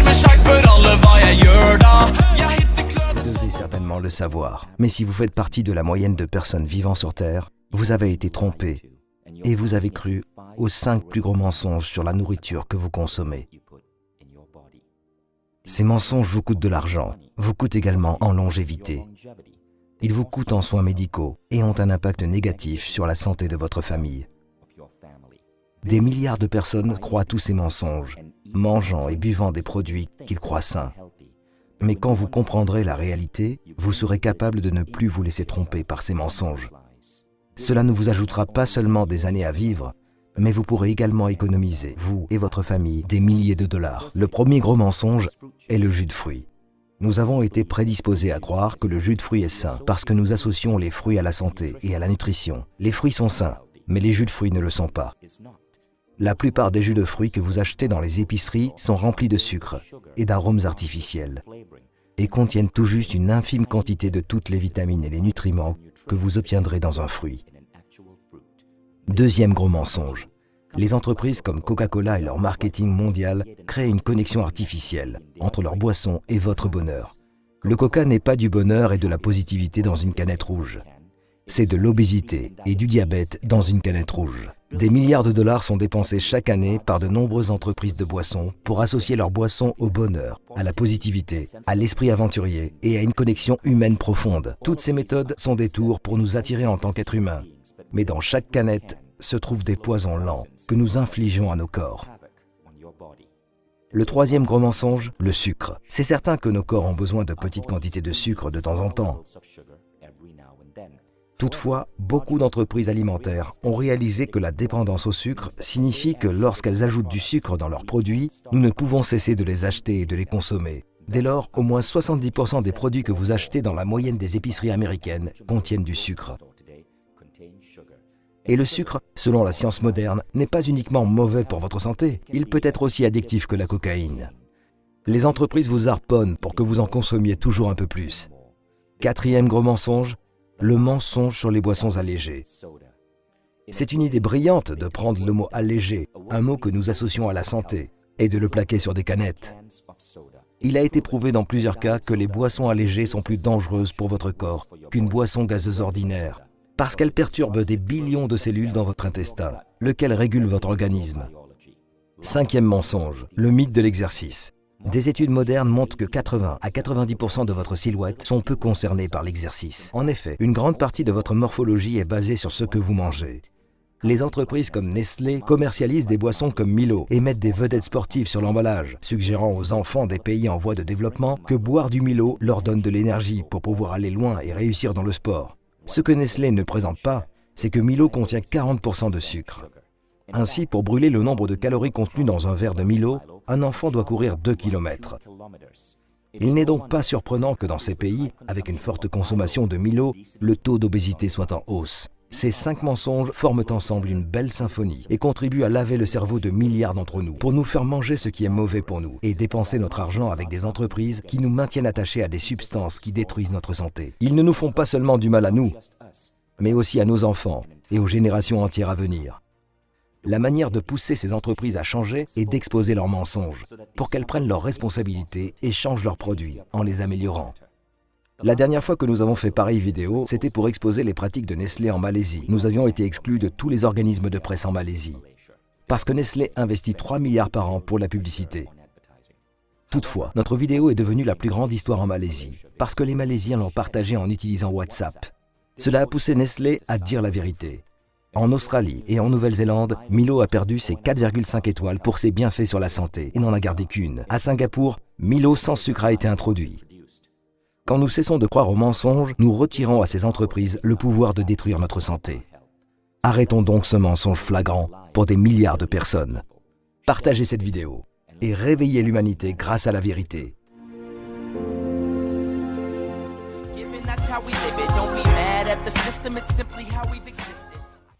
Vous devez certainement le savoir, mais si vous faites partie de la moyenne de personnes vivant sur Terre, vous avez été trompé et vous avez cru aux 5 plus gros mensonges sur la nourriture que vous consommez. Ces mensonges vous coûtent de l'argent, vous coûtent également en longévité. Ils vous coûtent en soins médicaux et ont un impact négatif sur la santé de votre famille. Des milliards de personnes croient tous ces mensonges, mangeant et buvant des produits qu'ils croient sains. Mais quand vous comprendrez la réalité, vous serez capable de ne plus vous laisser tromper par ces mensonges. Cela ne vous ajoutera pas seulement des années à vivre, mais vous pourrez également économiser, vous et votre famille, des milliers de dollars. Le premier gros mensonge est le jus de fruits. Nous avons été prédisposés à croire que le jus de fruits est sain parce que nous associons les fruits à la santé et à la nutrition. Les fruits sont sains, mais les jus de fruits ne le sont pas. La plupart des jus de fruits que vous achetez dans les épiceries sont remplis de sucre et d'arômes artificiels et contiennent tout juste une infime quantité de toutes les vitamines et les nutriments que vous obtiendrez dans un fruit. Deuxième gros mensonge. Les entreprises comme Coca-Cola et leur marketing mondial créent une connexion artificielle entre leur boisson et votre bonheur. Le Coca n'est pas du bonheur et de la positivité dans une canette rouge. C'est de l'obésité et du diabète dans une canette rouge. Des milliards de dollars sont dépensés chaque année par de nombreuses entreprises de boissons pour associer leurs boissons au bonheur, à la positivité, à l'esprit aventurier et à une connexion humaine profonde. Toutes ces méthodes sont des tours pour nous attirer en tant qu'êtres humains. Mais dans chaque canette se trouvent des poisons lents que nous infligeons à nos corps. Le troisième gros mensonge, le sucre. C'est certain que nos corps ont besoin de petites quantités de sucre de temps en temps. Toutefois, beaucoup d'entreprises alimentaires ont réalisé que la dépendance au sucre signifie que lorsqu'elles ajoutent du sucre dans leurs produits, nous ne pouvons cesser de les acheter et de les consommer. Dès lors, au moins 70% des produits que vous achetez dans la moyenne des épiceries américaines contiennent du sucre. Et le sucre, selon la science moderne, n'est pas uniquement mauvais pour votre santé, il peut être aussi addictif que la cocaïne. Les entreprises vous harponnent pour que vous en consommiez toujours un peu plus. Quatrième gros mensonge, le mensonge sur les boissons allégées. C'est une idée brillante de prendre le mot « allégé », un mot que nous associons à la santé, et de le plaquer sur des canettes. Il a été prouvé dans plusieurs cas que les boissons allégées sont plus dangereuses pour votre corps qu'une boisson gazeuse ordinaire, parce qu'elles perturbent des billions de cellules dans votre intestin, lequel régule votre organisme. Cinquième mensonge, le mythe de l'exercice. Des études modernes montrent que 80 à 90% de votre silhouette sont peu concernées par l'exercice. En effet, une grande partie de votre morphologie est basée sur ce que vous mangez. Les entreprises comme Nestlé commercialisent des boissons comme Milo et mettent des vedettes sportives sur l'emballage, suggérant aux enfants des pays en voie de développement que boire du Milo leur donne de l'énergie pour pouvoir aller loin et réussir dans le sport. Ce que Nestlé ne présente pas, c'est que Milo contient 40% de sucre. Ainsi, pour brûler le nombre de calories contenues dans un verre de Milo, un enfant doit courir 2 km. Il n'est donc pas surprenant que dans ces pays, avec une forte consommation de Milo, le taux d'obésité soit en hausse. Ces 5 mensonges forment ensemble une belle symphonie et contribuent à laver le cerveau de milliards d'entre nous pour nous faire manger ce qui est mauvais pour nous et dépenser notre argent avec des entreprises qui nous maintiennent attachés à des substances qui détruisent notre santé. Ils ne nous font pas seulement du mal à nous, mais aussi à nos enfants et aux générations entières à venir. La manière de pousser ces entreprises à changer est d'exposer leurs mensonges pour qu'elles prennent leurs responsabilités et changent leurs produits en les améliorant. La dernière fois que nous avons fait pareille vidéo, c'était pour exposer les pratiques de Nestlé en Malaisie. Nous avions été exclus de tous les organismes de presse en Malaisie, parce que Nestlé investit 3 milliards par an pour la publicité. Toutefois, notre vidéo est devenue la plus grande histoire en Malaisie, parce que les Malaisiens l'ont partagée en utilisant WhatsApp. Cela a poussé Nestlé à dire la vérité. En Australie et en Nouvelle-Zélande, Milo a perdu ses 4,5 étoiles pour ses bienfaits sur la santé et n'en a gardé qu'une. À Singapour, Milo sans sucre a été introduit. Quand nous cessons de croire aux mensonges, nous retirons à ces entreprises le pouvoir de détruire notre santé. Arrêtons donc ce mensonge flagrant pour des milliards de personnes. Partagez cette vidéo et réveillez l'humanité grâce à la vérité. That's how we live it. Don't be mad at the system, it's simply how we've existed.